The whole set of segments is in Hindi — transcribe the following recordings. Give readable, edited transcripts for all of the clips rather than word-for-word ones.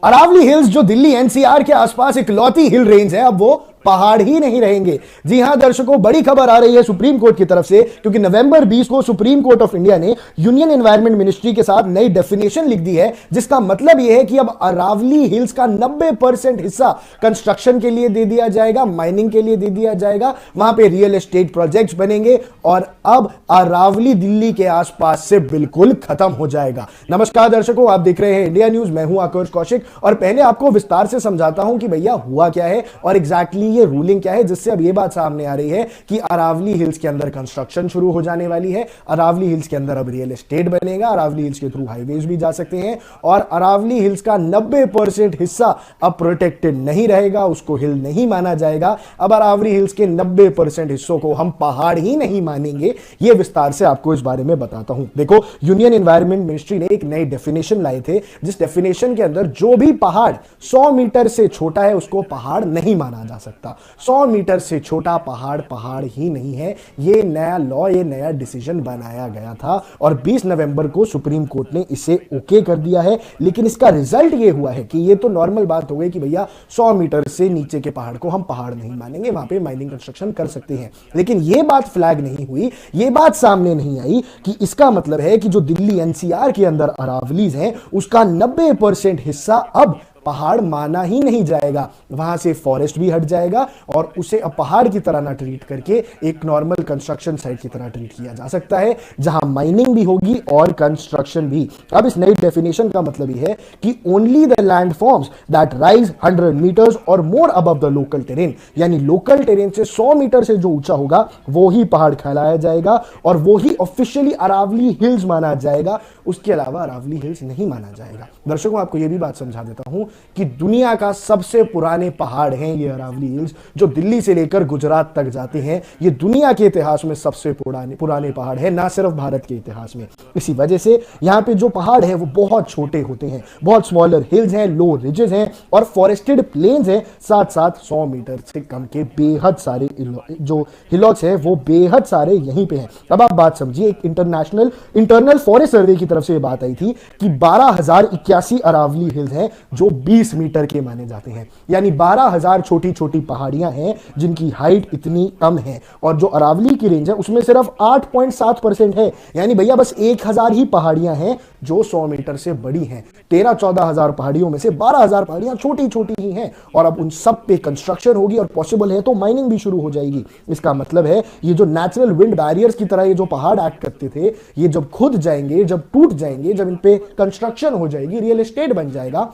अरावली हिल्स जो दिल्ली एनसीआर के आसपास इकलौती हिल रेंज है, अब वो पहाड़ ही नहीं रहेंगे। जी हां दर्शकों, बड़ी खबर आ रही है सुप्रीम कोर्ट की तरफ से, क्योंकि नवंबर 20 को सुप्रीम कोर्ट ऑफ इंडिया ने यूनियन एनवायरमेंट मिनिस्ट्री के साथ नई डेफिनेशन लिख दी है, जिसका मतलब यह है कि अब अरावली हिल्स का 90% हिस्सा कंस्ट्रक्शन के लिए दे दिया जाएगा, माइनिंग के लिए दे दिया जाएगा, वहां पे रियल एस्टेट प्रोजेक्ट्स बनेंगे और अब अरावली दिल्ली के आसपास से बिल्कुल खत्म हो जाएगा। नमस्कार दर्शकों, आप देख रहे हैं इंडिया न्यूज, मैं हूं आकाश कौशिक और पहले आपको विस्तार से समझाता हूं कि भैया हुआ क्या है और एग्जैक्टली ये रूलिंग क्या है, जिससे अब ये बात सामने आ रही है कि अरावली हिल्स के अंदर कंस्ट्रक्शन शुरू हो जाने वाली है। अरावली हिल्स के अंदर अब रियल एस्टेट बनेगा, अरावली हिल्स के थ्रू हाईवेज भी जा सकते हैं और अरावली हिल्स का 90% हिस्सा अब प्रोटेक्टेड नहीं रहेगा, उसको हिल नहीं माना जाएगा। अब अरावली हिल्स के 90% हिस्सों को हम पहाड़ ही नहीं मानेंगे। यह विस्तार से आपको इस बारे में बताता हूं। देखो, यूनियन एनवायरमेंट मिनिस्ट्री ने एक नई डेफिनेशन लाए थे, जिस डेफिनेशन के अंदर जो भी पहाड़ 100 मीटर से छोटा है उसको पहाड़ नहीं माना जा सकता। 100 मीटर से छोटा पहाड़ पहाड़ ही नहीं है। यह नया लॉ, यह नया डिसीजन बनाया गया था और 20 नवंबर को सुप्रीम कोर्ट ने इसे ओके कर दिया है। लेकिन इसका रिजल्ट यह हुआ है कि यह तो नॉर्मल बात हो गई कि भैया 100 मीटर से नीचे के पहाड़ को हम पहाड़ नहीं मानेंगे, वहां पे माइनिंग कंस्ट्रक्शन कर सकते हैं। लेकिन यह बात फ्लैग नहीं हुई, यह बात सामने नहीं आई कि इसका मतलब है कि जो दिल्ली एनसीआर के अंदर अरावलीज हैं उसका 90% हिस्सा अब पहाड़ माना ही नहीं जाएगा। वहां से फॉरेस्ट भी हट जाएगा और उसे अब पहाड़ की तरह ना ट्रीट करके एक नॉर्मल कंस्ट्रक्शन साइट की तरह ट्रीट किया जा सकता है, जहां माइनिंग भी होगी और कंस्ट्रक्शन भी। अब इस नई डेफिनेशन का मतलब यह है कि only the land forms that rise 100 metres और more above the local terrain, यानी लोकल टेरेन से 100 मीटर से जो ऊंचा होगा वो ही पहाड़ कहलाया जाएगा और वो ही ऑफिशियली अरावली हिल्स माना जाएगा। उसके अलावा अरावली हिल्स नहीं माना जाएगा। दर्शकों, आपको यह भी बात समझा देता हूं कि दुनिया का सबसे पुराने पहाड़ हैं ये अरावली हिल्स, जो दिल्ली से लेकर गुजरात तक जाते हैं। ये दुनिया के इतिहास में सबसे पुराने पहाड़ हैं, ना सिर्फ भारत के इतिहास में। इसी वजह से यहाँ पे जो पहाड़ है वो बहुत छोटे होते हैं, बहुत स्मॉलर हिल्स हैं, लो रिजेस हैं और फॉरेस्टेड प्लेन्स हैं। साथ साथ 100 मीटर से कम के बेहद सारे जो हिलॉक्स हैं वो बेहद सारे यहीं पे हैं। अब आप बात समझिए, एक इंटरनल फॉरेस्ट सर्वे की तरफ से बात आई थी कि 12,081 अरावली हिल्स हैं जो 20 मीटर के माने जाते हैं, यानी 12,000 छोटी छोटी पहाड़ियां हैं जिनकी हाइट इतनी कम है। और जो अरावली की रेंज है उसमें सिर्फ 8.7% है, यानी भैया बस 1,000 ही पहाड़ियां हैं जो 100 मीटर से बड़ी हैं। 13-14 हजार पहाड़ियों में से 12,000 पहाड़ियां छोटी छोटी ही हैं और अब उन सब पे कंस्ट्रक्शन होगी और पॉसिबल है तो माइनिंग भी शुरू हो जाएगी। इसका मतलब है ये जो नेचुरल विंड बैरियर्स की तरह ये जो पहाड़ एक्ट करते थे, ये जब खुद जाएंगे, जब टूट जाएंगे, जब इन पे कंस्ट्रक्शन हो जाएगी, रियल एस्टेट बन जाएगा,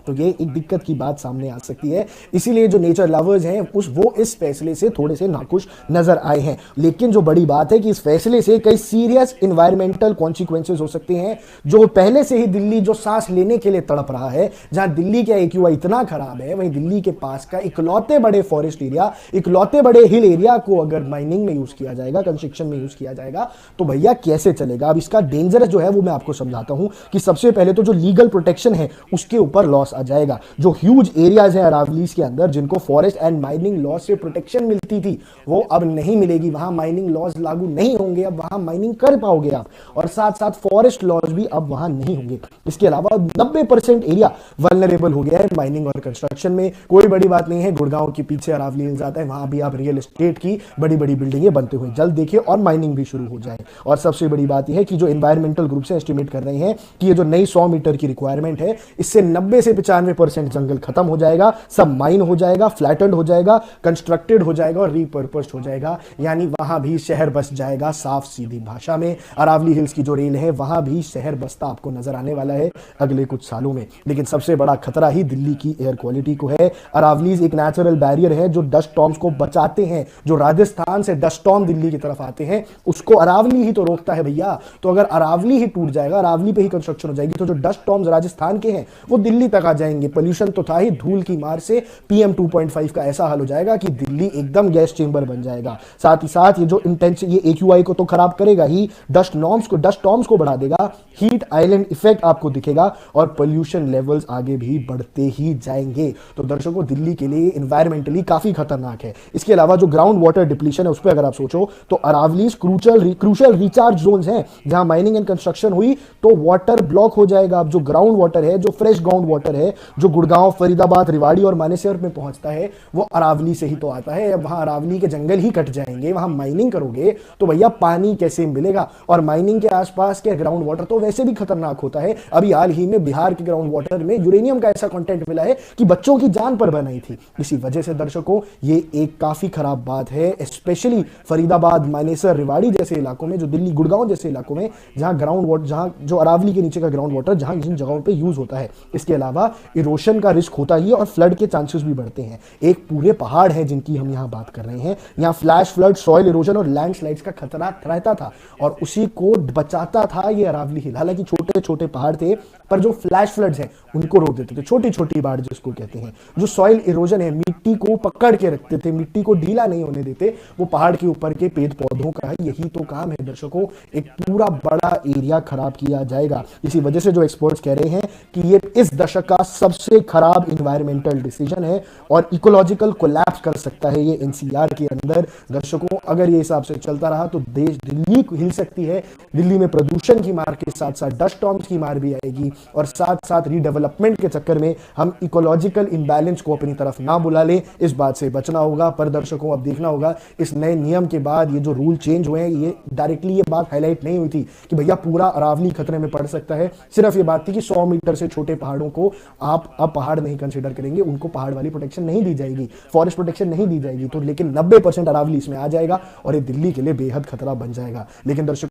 तो ये एक दिक्कत की बात सामने आ सकती है। इसीलिए जो नेचर लवर्स हैं वो इस फैसले से थोड़े से नाखुश नजर आए हैं। लेकिन जो बड़ी बात है कि इस फैसले से कई सीरियस इन्वायरमेंटल कॉन्सिक्वेंसेस हो सकते हैं। जो पहले से ही दिल्ली जो सांस लेने के लिए तड़प रहा है, जहां दिल्ली का एक्यूआई इतना खराब है, वहीं दिल्ली के पास का इकलौते बड़े फॉरेस्ट एरिया, इकलौते बड़े हिल एरिया को अगर माइनिंग में यूज किया जाएगा, कंस्ट्रक्शन में यूज किया जाएगा, तो भैया कैसे चलेगा। अब इसका डेंजरस जो है वो मैं आपको समझाता हूं कि सबसे पहले तो जो लीगल प्रोटेक्शन है उसके ऊपर लॉस आ जाएगा। जो ह्यूज एरियाज हैं अरावलीज के अंदर जिनको फॉरेस्ट एंड माइनिंग लॉ से प्रोटेक्शन मिलती थी, वो अब नहीं मिलेगी। वहां माइनिंग लॉज लागू नहीं होंगे, अब वहां माइनिंग कर पाओगे आप, और साथ साथ फॉरेस्ट लॉज भी अब वहां नहीं होंगे। इसके अलावा 90% एरिया वल्नरेबल हो गया है माइनिंग और कंस्ट्रक्शन में। कोई बड़ी बात नहीं है, गुड़गांव के पीछे अरावली हिल्स आता है, वहां भी आप रियल एस्टेट की बड़ी बड़ी बिल्डिंगें बनते हुए जल्द देखिए और माइनिंग भी शुरू हो जाए। और सबसे बड़ी बात यह है कि जो एनवायरमेंटल ग्रुप से एस्टिमेट कर रहे हैं कि ये जो नई 100 मीटर की रिक्वायरमेंट है, इससे 90 से 95% जंगल खत्म हो जाएगा, सब माइन हो जाएगा, फ्लैटेंड हो जाएगा, कंस्ट्रक्टेड हो जाएगा और रीपर्पस्ड हो जाएगा, यानी वहां भी शहर बस जाएगा। साफ सीधी भाषा में अरावली हिल्स की जो रेल है वहां भी शहर बसता आपको नजर आने वाला है अगले कुछ सालों में। लेकिन सबसे बड़ा खतरा ही दिल्ली की एयर क्वालिटी को है। अरावलीज एक नेचुरल बैरियर है जो डस्ट स्टॉर्म्स को बचाते हैं। जो राजस्थान से डस्ट स्टॉर्म दिल्ली की तरफ आते हैं उसको अरावली ही तो रोकता है भैया। तो अगर अरावली ही टूट जाएगा, अरावली पे ही कंस्ट्रक्शन हो जाएगी, तो जो डस्ट स्टॉर्म्स राजस्थान के हैं वो दिल्ली तक आ जाएंगे। पोल्यूशन तो था ही, धूल की मार से PM 2.5 का ऐसा हाल हो जाएगा कि दिल्ली एकदम गैस चेंबर बन जाएगा। साथ ही साथ ये जो इंटेंस ये AQI को तो खराब करेगा ही, डस्ट नॉर्म्स को बढ़ा देगा, हीट आइलैंड इफेक्ट आपको दिखेगा और पोल्यूशन लेवल्स आगे भी बढ़ते ही जाएंगे। तो दर्शकों, दिल्ली के लिए इन्वायरमेंटली काफी खतरनाक है। इसके अलावा जो ग्राउंड वाटर डिप्लीशन है उस पर अगर आप सोचो तो अरावलीज क्रूशल रिचार्ज जोन्स हैं, जहां माइनिंग एंड कंस्ट्रक्शन हुई तो वाटर ब्लॉक हो जाएगा। अब जो ग्राउंड वाटर है, जो फ्रेश ग्राउंड वाटर है, जो गुड़गांव, फरीदाबाद, रेवाड़ी और मानेसर में पहुंचता है, वो अरावली से ही तो आता है। अब वहां अरावली के जंगल ही कट जाएंगे, वहां माइनिंग करोगे तो भैया पानी कैसे मिलेगा? और माइनिंग के आसपास के ग्राउंड वाटर तो वैसे भी खतरनाक होता है। अभी हाल ही में बिहार के ग्राउंड वाटर में यूरेनियम का ऐसा कंटेंट मिला है कि बच्चों की जान पर बनाई थी। इसी वजह से दर्शकों, ये एक काफी खराब बात है, स्पेशली फरीदाबाद, मानेसर, रेवाड़ी जैसे इलाकों में, जो दिल्ली गुड़गांव जैसे इलाकों में, जहां ग्राउंड वाटर, जहां जो अरावली के नीचे का ग्राउंड वाटर जहां जिन जगहों पे यूज होता है। इसके अलावा इरोशन का रिस्क होता ही है और फ्लड के चांसेस भी बढ़ते हैं। एक पूरे पहाड़ है जिनकी हम यहां बात कर रहे हैं, यहां फ्लैश फ्लड, सॉइल इरोजन और लैंडस्लाइड्स का खतरा रहता था और उसी को बचाता था ये अरावली हिल। हालांकि छोटे छोटे पहाड़ थे, पर जो फ्लैश फ्लड्स हैं उनको रोक देते थे, छोटी छोटी बाढ़ जिसको कहते हैं। जो सॉइल इरोजन है, मिट्टी को पकड़ के रखते थे, मिट्टी को ढीला नहीं होने देते, वो पहाड़ के ऊपर के पेड़ पौधों का है। यही तो काम है दर्शकों, एक पूरा बड़ा एरिया खराब किया जाएगा। इसी वजह से जो एक्सपर्ट्स कह रहे हैं कि ये इस दशक का सबसे खराब इन्वायरमेंटल डिसीजन है और इकोलॉजिकल कोलैप्स कर सकता है ये NCR के अंदर। दर्शकों, अगर ये हिसाब से चलता रहा तो देश, दिल्ली हिल सकती है। दिल्ली में प्रदूषण की मार के साथ साथ डस्ट स्टॉर्म्स की मार भी आएगी और साथ साथ रीडेवलपमेंट के चक्कर में हम इकोलॉजिकल इंबैलेंस को अपनी तरफ ना बुला लें, इस बात से बचना होगा। पर दर्शकों, अब देखना होगा इस नए नियम के बाद ये जो रूल चेंज हुए हैं, ये डायरेक्टली ये बात हाईलाइट नहीं हुई थी कि भैया पूरा अरावली खतरे में पड़ सकता है। सिर्फ ये बात थी कि 100 मीटर से छोटे पहाड़ों को आप अब पहाड़ नहीं कंसीडर करेंगे, उनको पहाड़ वाली प्रोटेक्शन नहीं दी जाएगी, फॉरेस्ट प्रोटेक्शन नहीं दी जाएगी। तो लेकिन 90% अरावली इसमें आ जाएगा और ये दिल्ली के लिए बेहद खतरा बन जाएगा। लेकिन दर्शकों,